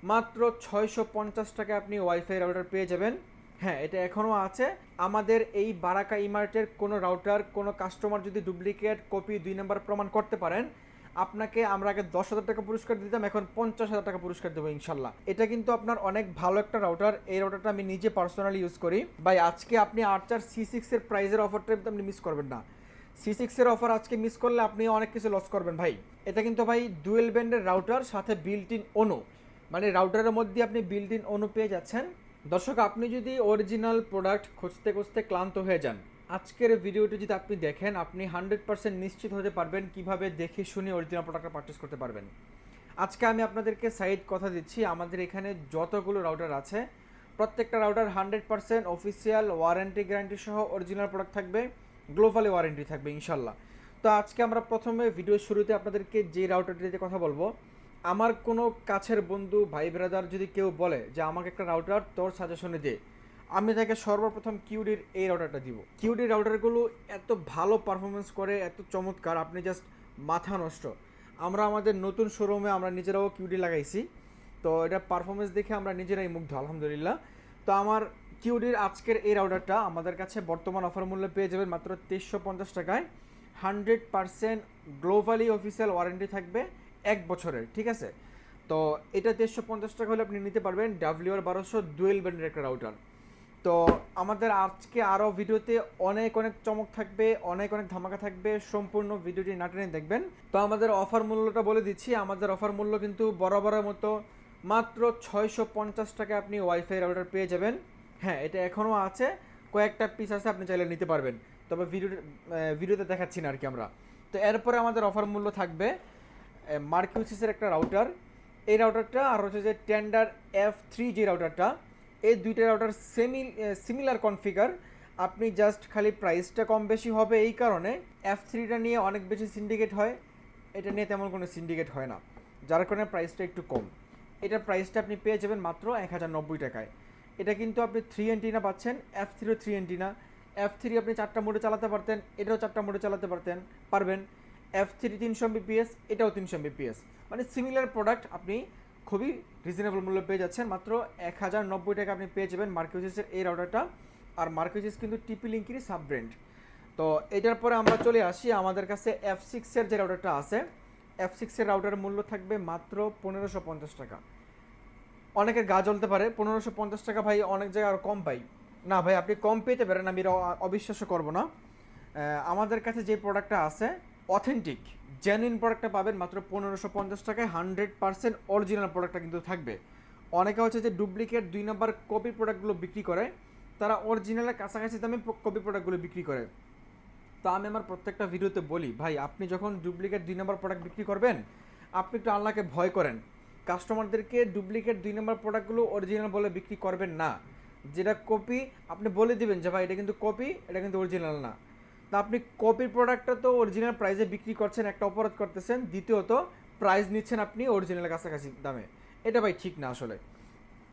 মাত্র 650 টাকায় আপনি ওয়াইফাই রাউটার পেয়ে যাবেন। হ্যাঁ, এটা এখনও আছে। আমাদের এই বারাকা ইমার্টের কোনো রাউটার কোনো কাস্টমার যদি ডুপ্লিকেট কপি 2 নম্বর প্রমাণ করতে পারেন, আপনাকে আমরা আগে 10,000 টাকা পুরস্কার দিতাম, এখন 50,000 টাকা পুরস্কার দেবো ইনশাল্লাহ। এটা কিন্তু আপনার অনেক ভালো একটা রাউটার। এই রাউটারটা আমি নিজে পার্সোনালি ইউজ করি ভাই। আজকে আপনি আর্চার C6 এর প্রাইজের অফারটা আপনি মিস করবেন না। C6 এর অফার আজকে মিস করলে আপনি অনেক কিছু লস করবেন ভাই। এটা কিন্তু ভাই ডুয়েল ব্যান্ডের রাউটার, সাথে বিল্ট ইন অনু, মানে রাউটারের মধ্যে আপনি বিল্ট ইন অনু পেয়ে যাচ্ছেন। দর্শক, আপনি যদি অরিজিনাল প্রোডাক্ট খুঁজতে খুঁজতে ক্লান্ত হয়ে যান, আজকের ভিডিওটি যদি আপনি দেখেন, আপনি 100% নিশ্চিত হতে পারবেন কিভাবে দেখে শুনে অরিজিনাল প্রোডাক্টটা পারচেস করতে পারবেন। আজকে আমি আপনাদেরকে সাইড কথা দিচ্ছি, আমাদের এখানে যতগুলো রাউটার আছে প্রত্যেকটা রাউটার 100% অফিসিয়াল ওয়ারেন্টি গ্যারান্টি সহ অরিজিনাল প্রোডাক্ট থাকবে, গ্লোবালি ওয়ারেন্টি থাকবে ইনশাল্লাহ। তো আজকে আমরা প্রথমে ভিডিওর শুরুতে আপনাদেরকে যে রাউটারটিতে কথা বলবো, আমার কোনো কাছের বন্ধু ভাই ব্রাদার যদি কেউ বলে যে আমাকে একটা রাউটার তোর সাজেশনে দে, আমি তাকে সর্বপ্রথম কিউডির এই রাউটারটা দিব। কিউডি রাউটারগুলো এত ভালো পারফরমেন্স করে, এত চমৎকার, আপনি জাস্ট মাথা নষ্ট। আমরা আমাদের নতুন শোরুমে আমরা নিজেরাও কিউডি লাগাইছি, তো এটা পারফরমেন্স দেখে আমরা নিজেরাই মুগ্ধ আলহামদুলিল্লাহ। তো আমার কিউডির আজকের এই রাউটারটা আমাদের কাছে বর্তমান অফার মূল্যে পেয়ে যাবেন মাত্র 2350 টাকায়। 100% গ্লোবালি অফিসিয়াল ওয়ারেন্টি থাকবে 1 বছরের, ঠিক আছে? তো এটা 2350 টাকা হলে আপনি নিতে পারবেন WR1200 ডুয়েল ব্যান্ডের একটা রাউটার। তো আমাদের আজকে আরও ভিডিওতে অনেক অনেক চমক থাকবে, অনেক অনেক ধামাকা থাকবে, সম্পূর্ণ ভিডিওটি না টেনে দেখবেন। তো আমাদের অফার মূল্যটা বলে দিচ্ছি, আমাদের অফার মূল্য কিন্তু বরাবরের মতো মাত্র 650 টাকায় আপনি ওয়াইফাই রাউটার পেয়ে যাবেন। হ্যাঁ, এটা এখনও আছে, কয়েকটা পিস আছে, আপনি চাইলে নিতে পারবেন, তবে ভিডিওতে দেখাচ্ছি না আর কি আমরা। তো এরপরে আমাদের অফার মূল্য থাকবে মার্কিউসিসের একটা রাউটার, এই রাউটারটা, আর হচ্ছে যে টেন্ডার F3 যে রাউটারটা, এই দুইটা রাউটার সিমিলার কনফিগার। আপনি জাস্ট খালি প্রাইসটা কম বেশি হবে, এই কারণে F3টা নিয়ে অনেক বেশি সিন্ডিকেট হয়, এটা নিয়ে তেমন কোনো সিন্ডিকেট হয় না, যার কারণে প্রাইসটা একটু কম। এটার প্রাইসটা আপনি পেয়ে যাবেন মাত্র 1090 টাকায়। এটা কিন্তু আপনি 3 এন্টিনা পাচ্ছেন, F3ও 3 এন্টিনা। F3 আপনি 4টা মোডে চালাতে পারতেন, এটাও 4টা মোডে চালাতে পারবেন। F3 300 mbps, এটাও 300 mbps, মানে সিমিলার প্রোডাক্ট আপনি খুবই রিজনেবল মূল্য পেয়ে যাচ্ছেন। মাত্র 1090 টাকা আপনি পেয়ে যাবেন মার্কিউসিসের এই রাউটারটা। আর মার্কিউসিস কিন্তু টিপি লিঙ্কেরই সাব ব্র্যান্ড। তো এটার পরে আমরা চলে আসি আমাদের কাছে F6 এর যে রাউটারটা আছে, F6 এর রাউটারের মূল্য থাকবে মাত্র 1550 টাকা। অনেকের গা জ্বলতে পারে, 1550 টাকা ভাই অনেক জায়গায় আরও কম পাই। না ভাই, আপনি কম পেতে পারেন, আমি এটা অবিশ্বাস্য করবো না। আমাদের কাছে যে প্রোডাক্টটা আছে অথেন্টিক জেনুইন প্রোডাক্টটা পাবেন মাত্র 1550 টাকায়। 100% অরিজিনাল প্রোডাক্টটা কিন্তু থাকবে। অনেকে হচ্ছে যে ডুপ্লিকেট 2 নম্বর কপি প্রোডাক্টগুলো বিক্রি করে, তারা অরিজিনালের কাছাকাছি দামে কপি প্রোডাক্টগুলো বিক্রি করে। তো আমি আমার প্রত্যেকটা ভিডিওতে বলি, ভাই আপনি যখন ডুপ্লিকেট 2 নম্বর প্রোডাক্ট বিক্রি করবেন, আপনি একটু আল্লাহকে ভয় করেন। কাস্টমারদেরকে ডুপ্লিকেট 2 নম্বর প্রোডাক্টগুলো অরিজিনাল বলে বিক্রি করবেন না। যেটা কপি আপনি বলে দিবেন যে ভাই এটা কিন্তু কপি, এটা কিন্তু অরিজিনাল না। তা আপনি কপির প্রোডাক্টটা তো অরিজিনাল প্রাইসে বিক্রি করছেন, একটা অপরাধ করতেছেন। দ্বিতীয়ত প্রাইস নিচ্ছেন আপনি অরিজিনালের কাছাকাছি দামে, এটা ভাই ঠিক না আসলে।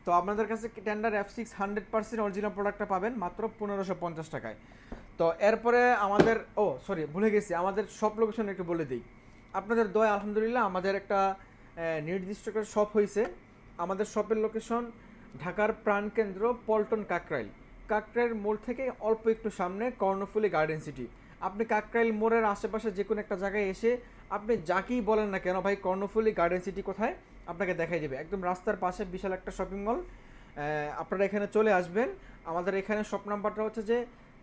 তো আপনাদের কাছে টেন্ডার F6 100% অরিজিনাল প্রোডাক্টটা পাবেন মাত্র 1550 টাকায়। তো এরপরে আমাদের সরি ভুলে গেছি, আমাদের শপ লোকেশন একটু বলে দিই। আপনাদের দয়া আলহামদুলিল্লাহ আমাদের একটা নির্দিষ্ট করে শপ হয়েছে। আমাদের শপের লোকেশন ঢাকার প্রাণকেন্দ্র পল্টন কাকরাইল মোড় থেকে অল্প একটু সামনে কর্ণফুলী গার্ডেন সিটি। আপনি কাকরাইল মোড়ের আশেপাশে যে কোনো একটা জায়গায় এসে আপনি যাকেই বলেন না কেন ভাই কর্ণফুলী গার্ডেন সিটি কোথায়, আপনাকে দেখাই দেবে। একদম রাস্তার পাশে বিশাল একটা শপিং মল, আপনারা এখানে চলে আসবেন। আমাদের এখানে শপ নাম্বারটা হচ্ছে যে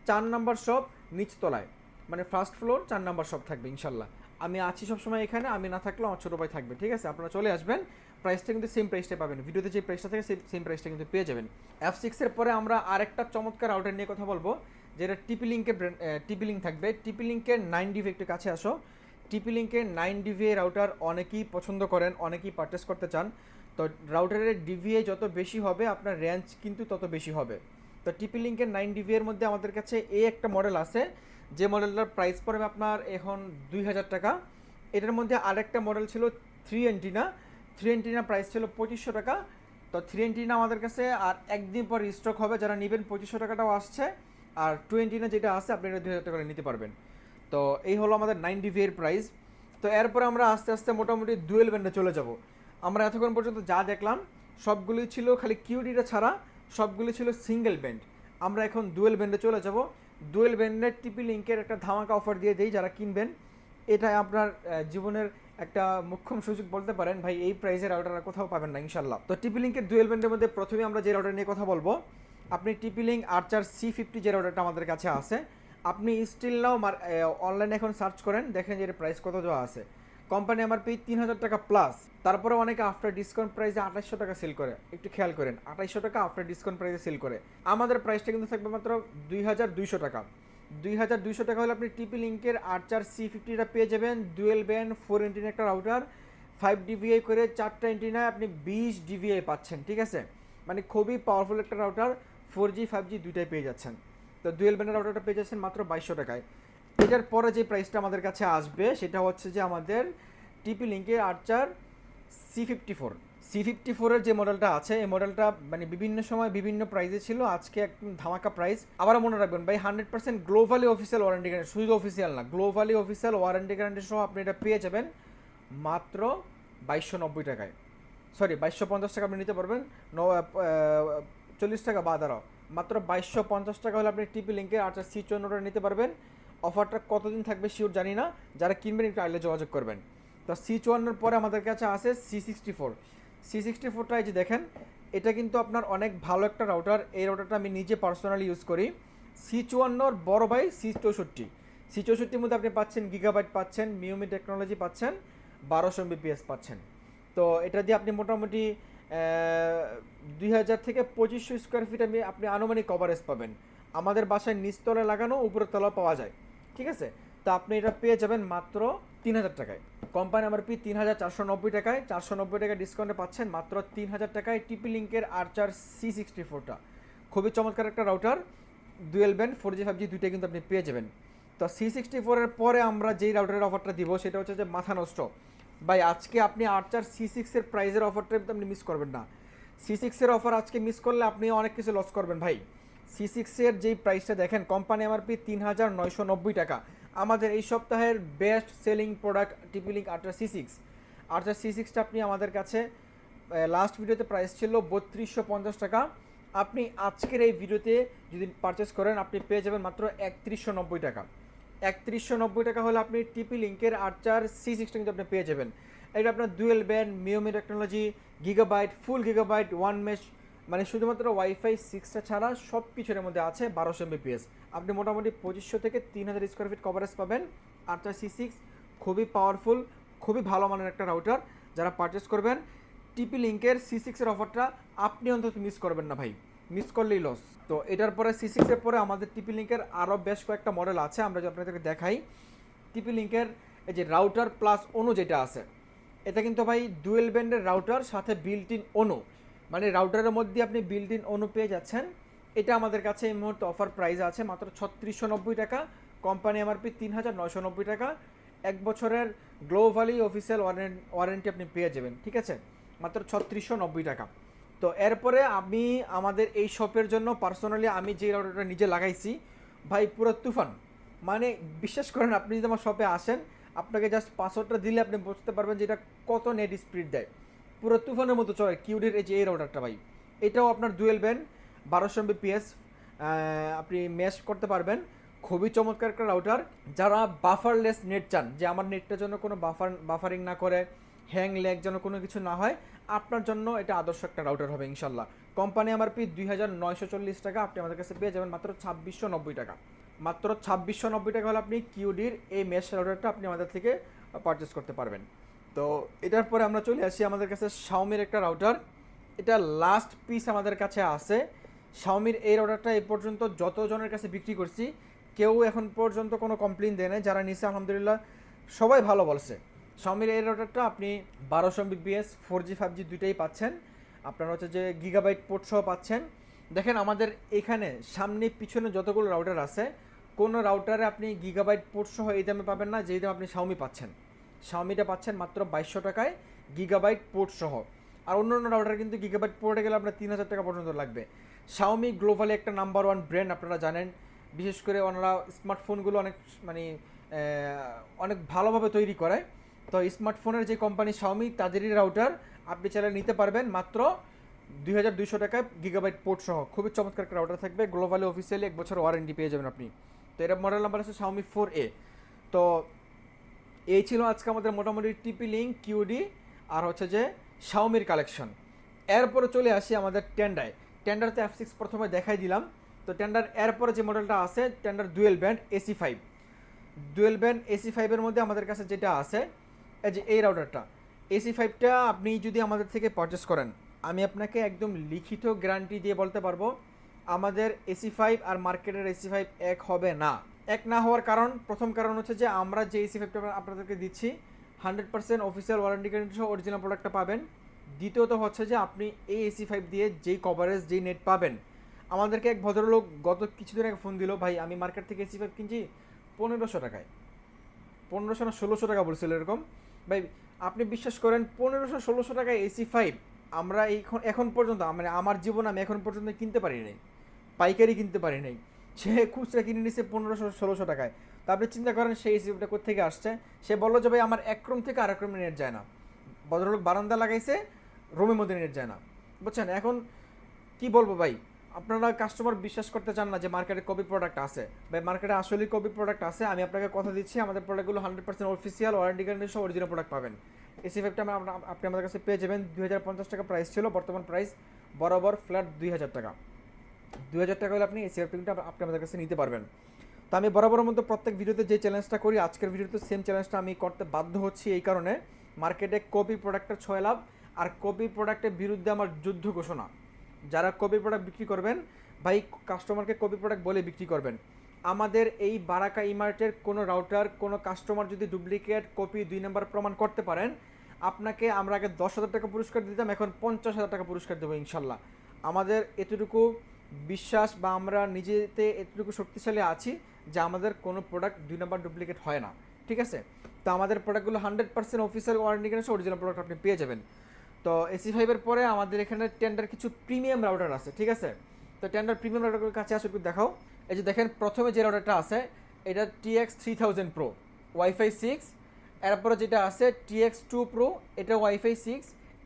4 নম্বর শপ, নিচতলায়, মানে ফার্স্ট ফ্লোর 4 নম্বর শপ থাকবে ইনশাল্লাহ। আমি আছি সবসময় এখানে, আমি না থাকলেও আমার ছোটো ভাই থাকবে, ঠিক আছে? আপনারা চলে আসবেন, প্রাইসটা কিন্তু সেম প্রাইসটা পাবেন, ভিডিওতে যে প্রাইসটা থাকে সেম প্রাইসটা কিন্তু পেয়ে যাবেন। F6 এর পরে আমরা আরেকটা চমৎকার রাউটার নিয়ে কথা বলবো, যেটা টিপি লিঙ্ক থাকবে। টিপি লিঙ্কের 9DV, একটু কাছে আসো। টিপি লিঙ্কের 9DV রাউটার অনেকেই পছন্দ করেন, অনেকেই পারচেস করতে চান। তো রাউটারের ডিভিএ যত বেশি হবে আপনার রেঞ্জ কিন্তু তত বেশি হবে। তো টিপি লিঙ্কের 9DV এর মধ্যে আমাদের কাছে এই একটা মডেল আছে, যে মডেলটার প্রাইস পড়বে আপনার এখন 2000 টাকা। এটার মধ্যে আরেকটা মডেল ছিল 3 এন্টিনা প্রাইস ছিল 2500 টাকা। তো 3 এন্টিনা আমাদের কাছে আর একদিন পর স্টক হবে, যারা নেবেন 2500 টাকাটাও আসছে। আর 2 এন্টিনা যেটা আছে আপনি এটা 2000 টাকা নিতে পারবেন। তো এই হলো আমাদের 9DV এর প্রাইস। তো এরপরে আমরা আস্তে আস্তে মোটামুটি ডুয়েল ব্যান্ডে চলে যাব। আমরা এতক্ষণ পর্যন্ত যা দেখলাম সবগুলি ছিল খালি কিউডিটা ছাড়া সবগুলি ছিল সিঙ্গেল ব্যান্ড। আমরা এখন ডুয়েল ব্যান্ডে চলে যাব। ডুয়েল ব্যান্ডের টিপি লিঙ্কের একটা ধামাকা অফার দিয়ে দিই যারা কিনবেন। এটা আপনার জীবনের একটা মুখ্যম সুযোগ বলতে পারেন ভাই, এই প্রাইসের রাউটার কোথাও পাবেন না ইনশাল্লাহ। তো টিপি লিঙ্কের ডুয়েল ব্যান্ডের মধ্যে প্রথমে আমরা যে রাউটার নিয়ে কথা বলবো, আপনি টিপি লিঙ্ক আর্চার C50 যে রাউটারটা আমাদের কাছে আছে, আপনি স্টিল নাও অনলাইনে এখন সার্চ করেন, দেখেন যে এর প্রাইস কত দেওয়া আছে। কোম্পানি MRP 3000 টাকা প্লাস, তারপরে অনেকে আফটার ডিসকাউন্ট প্রাইসে 2800 টাকা সেল করে। একটু খেয়াল করেন, 2800 টাকা আফটার ডিসকাউন্ট প্রাইসে সেল করে। আমাদের প্রাইসটা কিন্তু থাকবে মাত্র 2200 টাকা। 2200 টাকা হলে আপনি টিপি লিঙ্কের আর্চার C50টা পেয়ে যাবেন। ডুয়েল ব্যান্ড 4 এন্টিনা একটা রাউটার, 5 DVI করে 4টা এন্টিনায় আপনি 20 DVI পাচ্ছেন, ঠিক আছে? মানে খুবই পাওয়ারফুল একটা রাউটার, 4G 5G দুইটাই পেয়ে যাচ্ছেন। তো ডুয়েল ব্যান্ডের রাউটারটা পেয়ে যাচ্ছেন মাত্র 2200 টাকায়। এটার পরে যে প্রাইসটা আমাদের কাছে আসবে সেটা হচ্ছে যে আমাদের টিপি লিঙ্কের আর্চার C54 এর যে মডেলটা আছে, এই মডেলটা মানে বিভিন্ন সময় বিভিন্ন প্রাইসে ছিল, আজকে একদম ধামাকা প্রাইস। আবার মনে রাখবেন ভাই, 100% গ্লোবালি অফিসিয়াল ওয়ারেন্টি গ্যারান্টি, শুধু অফিসিয়াল না, গ্লোবালি অফিসিয়াল ওয়ারেন্টি গ্যারান্টি সহ আপনি এটা পেয়ে যাবেন মাত্র 2290 টাকায়। সরি, 2250 টাকা আপনি নিতে পারবেন, 40 টাকা বাদ আরও। মাত্র 2250 টাকা হলে আপনি টিপি লিঙ্কের আর্চার C54টা নিতে পারবেন। অফারটা কতদিন থাকবে শিওর জানি না, যারা কিনবেন একটু আইলে যোগাযোগ করবেন। তো C54 পরে আমাদের কাছে আছে C64টা, এই যে দেখেন, এটা কিন্তু আপনার অনেক ভালো একটা রাউটার। এই রাউটারটা আমি নিজে পার্সোনালি ইউজ করি। C54 বড় ভাই C64 মধ্যে আপনি পাচ্ছেন গিগাবাইট পাচ্ছেন, মিউমি টেকনোলজি পাচ্ছেন, 1200 Mbps পাচ্ছেন। তো এটা দিয়ে আপনি মোটামুটি 2000 থেকে 2500 স্কোয়ার ফিট আপনি আনুমানিক কভারেজ পাবেন। আমাদের বাসায় নিচতলা লাগানো, উপরের তলা পাওয়া যায়, ঠিক আছে? তো আপনি এটা পেয়ে যাবেন মাত্র 3000 টাকায়। কোম্পানি MRP 3490 টাকায়, 490 টাকা ডিসকাউন্টে পাচ্ছেন মাত্র 3000 টাকায় টিপি লিঙ্কের আর্চার C64টা। খুবই চমৎকার একটা router, dual band 4G 5G দুইটাই কিন্তু আপনি পেয়ে যাবেন। তো C64 এর পরে আমরা যেই রাউটারের অফারটা দিব সেটা হচ্ছে যে মাথা নষ্ট ভাই। আজকে আপনি আর্চার C6 এর প্রাইসের অফারটা আপনি মিস করবেন না। C6 এর অফার আজকে মিস করলে আপনি অনেক কিছু লস করবেন ভাই। C6 এর যেই প্রাইসটা দেখেন, কোম্পানি MRP 3990 টাকা। আমাদের এই সপ্তাহের best selling product TP link Archer C6টা আপনি আমাদের কাছে লাস্ট ভিডিওতে প্রাইস ছিল 3250 টাকা। আপনি আজকের এই ভিডিওতে যদি পারচেস করেন আপনি পেয়ে যাবেন মাত্র 3190 টাকা। 3190 টাকা হলে আপনি টিপি লিঙ্কের আর্চার C6টা কিন্তু আপনি পেয়ে যাবেন। এটা আপনার ডুয়েল ব্যান্ড, মিউমি technology, gigabyte, full gigabyte, one mesh, মানে শুধুমাত্র ওয়াইফাই 6টা ছাড়া সব কিছুর মধ্যে আছে 1200 Mbps। আপনি মোটামুটি 2500 থেকে 3000 স্কোয়ার ফিট কভারেজ পাবেন। আর্চার C6 খুবই পাওয়ারফুল, খুবই ভালো মানের একটা রাউটার। যারা পারচেস করবেন টিপি লিঙ্কের C6 এর অফারটা আপনি অন্তত মিস করবেন না ভাই, মিস করলেই লস। তো এটার পরে C6 এর পরে আমাদের টিপি লিঙ্কের আরও বেশ কয়েকটা মডেল আছে, আমরা যদি আপনাদেরকে দেখাই। টিপি লিঙ্কের এই যে রাউটার প্লাস অনু যেটা আছে, এটা কিন্তু ভাই ডুয়েল ব্যান্ডের রাউটার সাথে বিল্ট ইন অনু, মানে রাউটারের মধ্যে আপনি বিল্ট ইন অনু পেয়ে যাচ্ছেন। এটা আমাদের কাছে এই মুহূর্তে অফার প্রাইস আছে মাত্র 3690 টাকা। কোম্পানি MRP 3990 টাকা। 1 বছরের গ্লোবালি অফিসিয়াল ওয়ারেন্টি আপনি পেয়ে যাবেন, ঠিক আছে? মাত্র 3690 টাকা। তো এরপরে আমি আমাদের এই শপের জন্য পার্সোনালি আমি যে রাউটারটা নিজে লাগাইছি ভাই, পুরো তুফান। মানে বিশ্বাস করেন, আপনি যদি আমার শপে আসেন, আপনাকে জাস্ট পাসওয়ার্ডটা দিলে আপনি বুঝতে পারবেন যে এটা কত নেট স্পিড দেয়। পুরো তুফানের মতো চলে কিউডির এই যে এই রাউটারটা ভাই। এটাও আপনার ডুয়েল ব্যান্ড, 1200 Mbps আপনি ম্যাশ করতে পারবেন। খুবই চমৎকার একটা রাউটার। যারা বাফারলেস নেট চান, যে আমার নেটটার জন্য কোনো বাফারিং না করে, হ্যাং ল্যাগ যেন কোনো কিছু না হয়, আপনার জন্য এটা আদর্শ একটা রাউটার হবে ইনশাল্লাহ। কোম্পানি MRP 2940 টাকা, আপনি আমাদের কাছে পেয়ে যাবেন মাত্র 2690 টাকা। মাত্র 2690 টাকা হলে আপনি কিউডির এই মেশ রাউটারটা আপনি আমাদের থেকে পারচেস করতে পারবেন। তো এটার পরে আমরা চলে আসি আমাদের কাছে শাওমির একটা রাউটার। এটা লাস্ট পিস আমাদের কাছে আছে। শাওমির এই রাউটারটা এই পর্যন্ত যতজনের কাছে বিক্রি করছি কেউ এখন পর্যন্ত কোনো কমপ্লেন দেয় না, যারা নিছে আলহামদুলিল্লাহ সবাই ভালো বলছে। শাওমির এই রাউটারটা আপনি 1200 Mbps 4G 5G দুইটাই পাচ্ছেন। আপনার হচ্ছে যে গিগাবাইট পোর্ট সহ পাচ্ছেন। দেখেন আমাদের এখানে সামনে পিছনে যতগুলো রাউটার আছে, কোনো রাউটারে আপনি গিগাবাইট পোর্ট সহ এই দামে পাবেন না যেই দাম আপনি শাওমি পাচ্ছেন। শাওমিটা পাচ্ছেন মাত্র 2200 টাকায় গিগাবাইট পোর্ট সহ। আর অন্য অন্য রাউটার কিন্তু গিগাবাইট পোর্টে গেলে আপনার 3000 টাকা পর্যন্ত লাগবে। শাওমি গ্লোবালি একটা নাম্বার 1 ব্র্যান্ড, আপনারা জানেন। বিশেষ করে ওনারা স্মার্টফোনগুলো অনেক মানে অনেক ভালোভাবে তৈরি করে। তো স্মার্টফোনের যে কোম্পানি শাওমি, তাদেরই রাউটার আপনি চাইলে নিতে পারবেন মাত্র 2200 টাকায় গিগাবাইট পোর্ট সহ খুবই চমৎকার একটা রাউটার থাকবে। গ্লোবালি অফিসিয়ালি 1 বছর ওয়ারেন্টি পেয়ে যাবেন আপনি। তো এটা মডেল নাম্বার আছে Xiaomi 4A। তো এই ছিল আজকে আমাদের মোটামুটি টিপি লিঙ্ক, কিউডি আর হচ্ছে যে শাওমির কালেকশন। এরপরে চলে আসি আমাদের টেন্ডায়। টেন্ডারতে F6 প্রথমে দেখাই দিলাম। তো টেন্ডার এরপরে যে মডেলটা আছে tender dual band AC5। Dual band AC5 এর মধ্যে আমাদের কাছে যেটা আছে এই যে এই রাউটারটা AC5টা আপনি যদি আমাদের থেকে পারচেস করেন, আমি আপনাকে একদম লিখিত গ্যারান্টি দিয়ে বলতে পারবো আমাদের AC5 আর মার্কেটের AC5 এক হবে না। এক না হওয়ার কারণ, প্রথম কারণ হচ্ছে যে আমরা যে AC5টা আপনাদেরকে দিচ্ছি 100% অফিসিয়াল ওয়ারেন্টি গ্যারান্টি সহ অরিজিনাল প্রোডাক্টটা পাবেন। দ্বিতীয়ত হচ্ছে যে আপনি এই AC5 দিয়ে যেই কভারেজ যেই নেট পাবেন, আমাদেরকে এক ভদ্রলোক গত কিছুদিন আগে ফোন দিল, ভাই আমি মার্কেট থেকে AC5 কিনছি 1500 টাকায়, 1500 না 1600 টাকা বলছিল এরকম। ভাই আপনি বিশ্বাস করেন 1500-1600 টাকায় AC5 আমরা এখন পর্যন্ত মানে আমার জীবনে আমি এখন পর্যন্ত কিনতে পারি নাই, পাইকারি কিনতে পারি নাই। সে খুচরা কিনে নিছে 1500-1600 টাকায়। তা আপনি চিন্তা করেন সেই এসিটা কোথেকে আসছে। সে বললো যে ভাই আমার এক রুম থেকে আরেক রুমে নেট যায় না, ভদ্রলোক বারান্দা লাগাইছে, রুমের মধ্যে নেট যায় না, বুঝছেন। এখন কি বলবো ভাই, আপনারা কাস্টমার বিশ্বাস করতে চান না যে মার্কেটে কপি প্রোডাক্ট আছে। ভাই মার্কেটে আসলেই কপি প্রোডাক্ট আছে, আমি আপনাকে কথা দিচ্ছি আমাদের প্রোডাক্টগুলো 100% অফিসিয়াল ওয়ারেন্টি গ্যারান্টি সহ অরিজিনাল প্রোডাক্ট পাবেন। AC5টা আপনি আমাদের কাছে পেয়ে যাবেন। 2050 টাকা প্রাইস ছিল, বর্তমান প্রাইস বরাবর ফ্ল্যাট 2000 টাকা। 2000 টাকা হলে আপনি AC5টা আপনি আমাদের কাছে নিতে পারবেন। তো আমি বরাবরের মতো প্রত্যেক ভিডিওতে যে চ্যালেঞ্জটা করি, আজকের ভিডিওতে সেম চ্যালেঞ্জটা আমি করতে বাধ্য হচ্ছি এই কারণে, মার্কেটে কপি প্রোডাক্টের 6 লাভ আর কপি প্রোডাক্টের বিরুদ্ধে আমার যুদ্ধ ঘোষণা। যারা কপি প্রোডাক্ট বিক্রি করবেন ভাই, কাস্টমারকে কপি প্রোডাক্ট বলে বিক্রি করবেন। আমাদের এই বারাকা ইমার্টের কোনো রাউটার কোনো কাস্টমার যদি ডুপ্লিকেট কপি 2 নাম্বার প্রমাণ করতে পারেন, আপনাকে আমরা আগে 10,000 টাকা পুরস্কার দিতাম, এখন 50,000 টাকা পুরস্কার দেবো ইনশাল্লাহ। আমাদের এতটুকু বিশ্বাস বা আমরা নিজেতে এতটুকু শক্তিশালী আছি যে আমাদের কোনো প্রোডাক্ট 2 নাম্বার ডুপ্লিকেট হয় না, ঠিক আছে। তো আমাদের প্রোডাক্টগুলো 100% official warranty guarantee original product আপনি পেয়ে যাবেন। তো AC5 এর পরে আমাদের এখানে টেন্ডার কিছু প্রিমিয়াম রাউটার আছে, ঠিক আছে। তো টেন্ডার প্রিমিয়াম রাউটারগুলোর কাছে আসো একটু দেখাও। এই যে দেখেন প্রথমে যে রাউটারটা আছে এটা TX3000 Pro ওয়াইফাই 6। এরপরে যেটা আছে TX2 Pro, এটা ওয়াইফাই 6।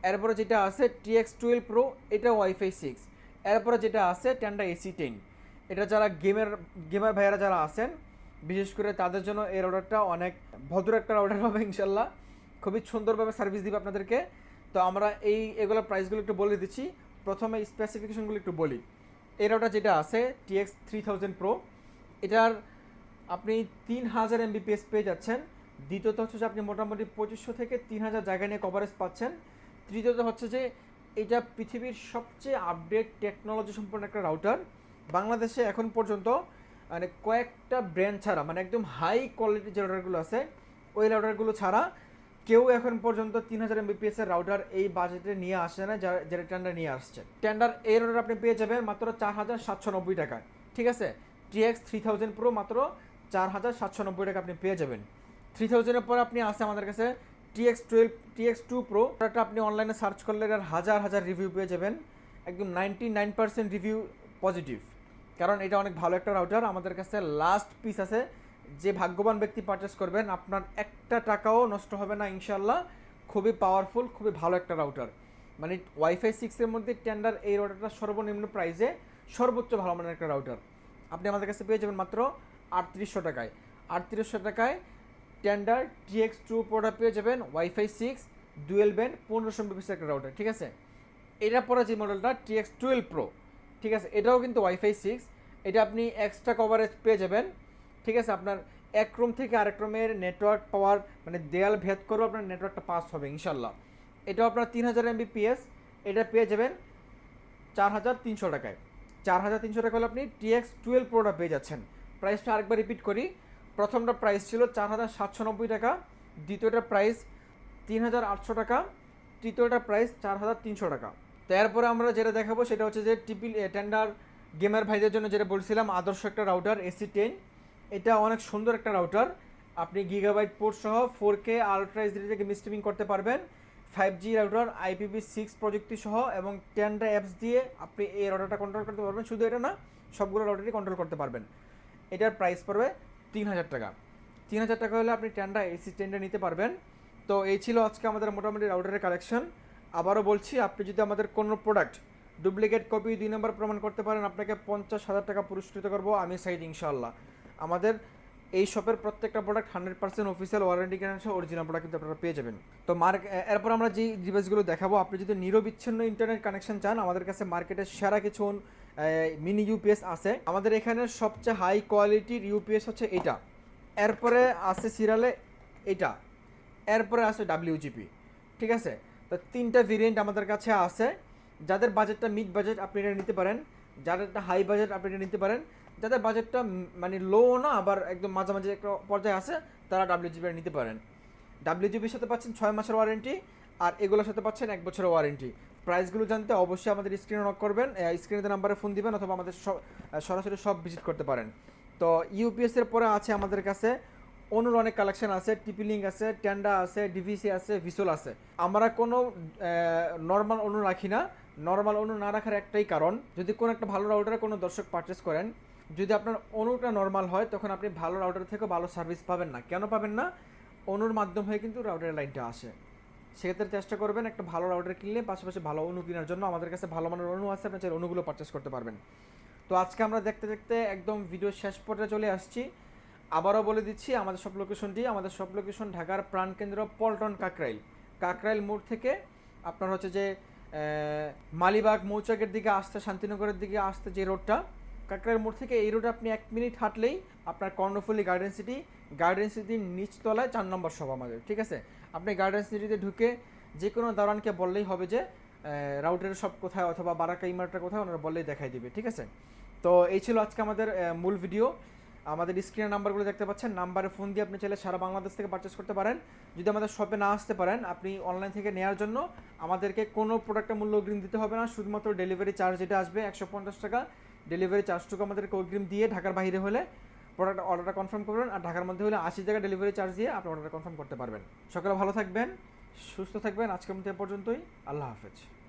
এরপরে যেটা আছে TX12 Pro, এটা ওয়াইফাই 6। এরপরে যেটা আছে টেন্ডার AC10। এটা যারা গেমার ভাইয়ারা যারা আছেন বিশেষ করে তাদের জন্য এই রাউটারটা অনেক ভদ্র একটা রাউটার হবে ইনশাল্লাহ, খুবই সুন্দরভাবে সার্ভিস দিবে আপনাদেরকে। তো আমরা এগুলোর প্রাইসগুলো একটু বলে দিচ্ছি। প্রথমে স্পেসিফিকেশনগুলো একটু বলি। এই রাউটার যেটা আছে TX3000 Pro, এটার আপনি 3000 Mbps পেয়ে যাচ্ছেন। দ্বিতীয়ত হচ্ছে যে আপনি মোটামুটি 2500 থেকে 3000 জায়গা নিয়ে কভারেজ পাচ্ছেন। তৃতীয়ত হচ্ছে যে এটা পৃথিবীর সবচেয়ে আপডেট টেকনোলজি সম্পন্ন একটা রাউটার। বাংলাদেশে এখন পর্যন্ত মানে কয়েকটা ব্র্যান্ড ছাড়া, মানে একদম হাই কোয়ালিটির যে রাউটারগুলো আছে ওই রাউটারগুলো ছাড়া কেউ এখন পর্যন্ত 3000 Mbps এর রাউটার এই বাজেটে নিয়ে আসে না, যারা টেন্ডার নিয়ে আসছে। টেন্ডার এই রাউটার আপনি পেয়ে যাবেন মাত্র 4790 টাকায়, ঠিক আছে। TX3000 Pro মাত্র 4790 টাকা আপনি পেয়ে যাবেন। 3000 এর পর আপনি আসে আমাদের কাছে TX2 Pro, এটা আপনি অনলাইনে সার্চ করলে এর হাজার হাজার রিভিউ পেয়ে যাবেন। একদম 99% রিভিউ পজিটিভ, কারণ এটা অনেক ভালো একটা রাউটার। আমাদের কাছে লাস্ট পিস আছে, যে ভাগ্যবান ব্যক্তি পারচেস করবেন আপনার একটা টাকাও নষ্ট হবে না ইনশাল্লাহ। খুবই পাওয়ারফুল, খুবই ভালো একটা রাউটার। মানে ওয়াইফাই 6 এর মধ্যে টেন্ডার এই রাউটারটা সর্বনিম্ন প্রাইসে সর্বোচ্চ ভালো মানের একটা রাউটার আপনি আমাদের কাছে পেয়ে যাবেন মাত্র 3800 টাকায়। 3800 টাকায় টেন্ডার TX2 Pro পেয়ে যাবেন ওয়াইফাই 6 ডুয়েল ব্যান্ড 1500 Mbps একটা রাউটার, ঠিক আছে। এটার পরে যে মডেলটা TX12 Pro, ঠিক আছে, এটাও কিন্তু ওয়াইফাই 6। এটা আপনি এক্সট্রা কভারেজ পেয়ে যাবেন, ঠিক আছে। আপনার এক রুম থেকে আরেক রুমের নেটওয়ার্ক পাওয়ার মানে দেয়াল ভেদ করেও আপনার নেটওয়ার্কটা পাস হবে ইনশাল্লাহ। এটাও আপনার 3000 Mbps, এটা পেয়ে যাবেন 4300 টাকায়। 4300 টাকা হলে আপনি TX12 Proটা পেয়ে যাচ্ছেন। প্রাইসটা আরেকবার রিপিট করি, প্রথমটা প্রাইস ছিল 4790 টাকা, দ্বিতীয়টার প্রাইস 3800 টাকা, তৃতীয়টার প্রাইস 4300 টাকা। তো এরপরে আমরা যেটা দেখাবো সেটা হচ্ছে যে টেন্ডার গেমার ভাইদের জন্য যেটা বলছিলাম আদর্শ একটা রাউটার AC10। এটা অনেক সুন্দর একটা রাউটার, আপনি গিগাবাইট পোর্ট সহ 4K আলট্রা এইচডি থেকে স্ট্রিমিং করতে পারবেন। 5G রাউটার IPv6 প্রযুক্তি সহ এবং 10টা অ্যাপস দিয়ে আপনি এই রাউটারটা কন্ট্রোল করতে পারবেন। শুধু এটা না, সবগুলো রাউটারই কন্ট্রোল করতে পারবেন। এটার প্রাইস পড়বে 3000 টাকা। 3000 টাকা হলে আপনি 10টা AC10টা নিতে পারবেন। তো এই ছিল আজকে আমাদের মোটামুটি রাউটারের কালেকশন। আবারও বলছি, আপনি যদি আমাদের কোনো প্রোডাক্ট ডুপ্লিকেট কপি 2 নম্বর প্রমাণ করতে পারেন, আপনাকে 50,000 টাকা পুরস্কৃত করব আমি সাইড ইনশাআল্লাহ। আমাদের এই শপের প্রত্যেকটা product 100% official warranty guarantee original product কিন্তু আপনারা পেয়ে যাবেন। তো এরপর আমরা যে ডিভাইসগুলো দেখাবো, আপনি যদি নিরবিচ্ছিন্ন ইন্টারনেট কানেকশন চান, আমাদের কাছে মার্কেটের সেরা কিছু মিনি ইউপিএস আছে। আমাদের এখানে সবচেয়ে হাই কোয়ালিটির ইউপিএস হচ্ছে এটা, এরপরে আছে সিরিয়ালে এটা, এরপরে আছে WGP, ঠিক আছে। তো 3টা ভেরিয়েন্ট আমাদের কাছে আছে। যাদের বাজেটটা মিড বাজেট আপনি এটা নিতে পারেন, যাদেরটা হাই বাজেট আপনি এটা নিতে পারেন, যাদের বাজেটটা মানে লো না আবার একদম মাঝামাঝি একটা পর্যায়ে আছে তারা WGP নিতে পারেন। WGPর সাথে পাচ্ছেন 6 মাসের ওয়ারেন্টি, আর এগুলোর সাথে পাচ্ছেন 1 বছরের ওয়ারেন্টি। প্রাইসগুলো জানতে অবশ্যই আমাদের স্ক্রিনে নক করবেন, স্ক্রিনে নাম্বারে ফোন দিবেন অথবা আমাদের সরাসরি সব ভিজিট করতে পারেন। তো ইউপিএসের পরে আছে আমাদের কাছে অনুর অনেক কালেকশন আছে, টিপি-লিঙ্ক আছে, টেন্ডা আছে, ডিভিসি আছে, ভিসুল আছে। আমরা কোনো নর্মাল অনু রাখি না। নর্মাল অনু না রাখার একটাই কারণ, যদি কোনো একটা ভালো রাউটারে কোনো দর্শক পারচেস করেন, যদি আপনার অনুটা নর্মাল হয় তখন আপনি ভালো রাউটার থেকে ভালো সার্ভিস পাবেন না। কেন পাবেন না? অনুর মাধ্যম হয়ে কিন্তু রাউটারের লাইনটা আসে। সেক্ষেত্রে চেষ্টা করবেন একটা ভালো রাউটার কিনলে পাশাপাশি ভালো অনু কেনার জন্য। আমাদের কাছে ভালো মানের অনু আছে, আপনি চাইলে অনুগুলো পারচেস করতে পারবেন। তো আজকে আমরা দেখতে দেখতে একদম ভিডিও শেষ পর্যায়ে চলে আসছি। আবারও বলে দিচ্ছি আমাদের সব লোকেশনটি, আমাদের সব লোকেশন ঢাকার প্রাণকেন্দ্র পল্টন কাকরাইল মোড় থেকে আপনার হচ্ছে যে মালিবাগ মৌচাকের দিকে আসতে, শান্তিনগরের দিকে আসতে যে রোডটা, কাকরাইল মোড় থেকে এই রোডে আপনি 1 মিনিট হাঁটলেই আপনার কর্ণফুলী গার্ডেন সিটির নিচতলায় 4 নম্বর শপ আমাদের, ঠিক আছে। আপনি গার্ডেন সিটিতে ঢুকে যে কোনো দারোয়ানকে বললেই হবে যে রাউটারের শপ কোথায় অথবা বারাকা ইমারটা কোথায়, ওনারা বললেই দেখাই দিবে, ঠিক আছে। তো এই ছিল আজকে আমাদের মূল ভিডিও। আমাদের স্ক্রিনের নাম্বারগুলো দেখতে পাচ্ছেন, নাম্বারে ফোন দিয়ে আপনি চাইলে সারা বাংলাদেশ থেকে পারচেস করতে পারেন। যদি আমাদের শপে না আসতে পারেন, আপনি অনলাইন থেকে নেওয়ার জন্য আমাদেরকে কোনো প্রোডাক্টের মূল্য অগ্রিম দিতে হবে না, শুধুমাত্র ডেলিভারি চার্জ যেটা আসবে 150 টাকা, ডেলিভারি চার্জটুকু আমাদেরকে অগ্রিম দিয়ে ঢাকার বাইরে হলে অর্ডারটা কনফার্ম করবেন, আর ঢাকার মধ্যে হলে 80 টাকা ডেলিভারি চার্জ দিয়ে আপনি অর্ডারটা কনফার্ম করতে পারবেন। সকালে ভালো থাকবেন, সুস্থ থাকবেন। আজকের মতো এ পর্যন্তই। আল্লাহ হাফেজ।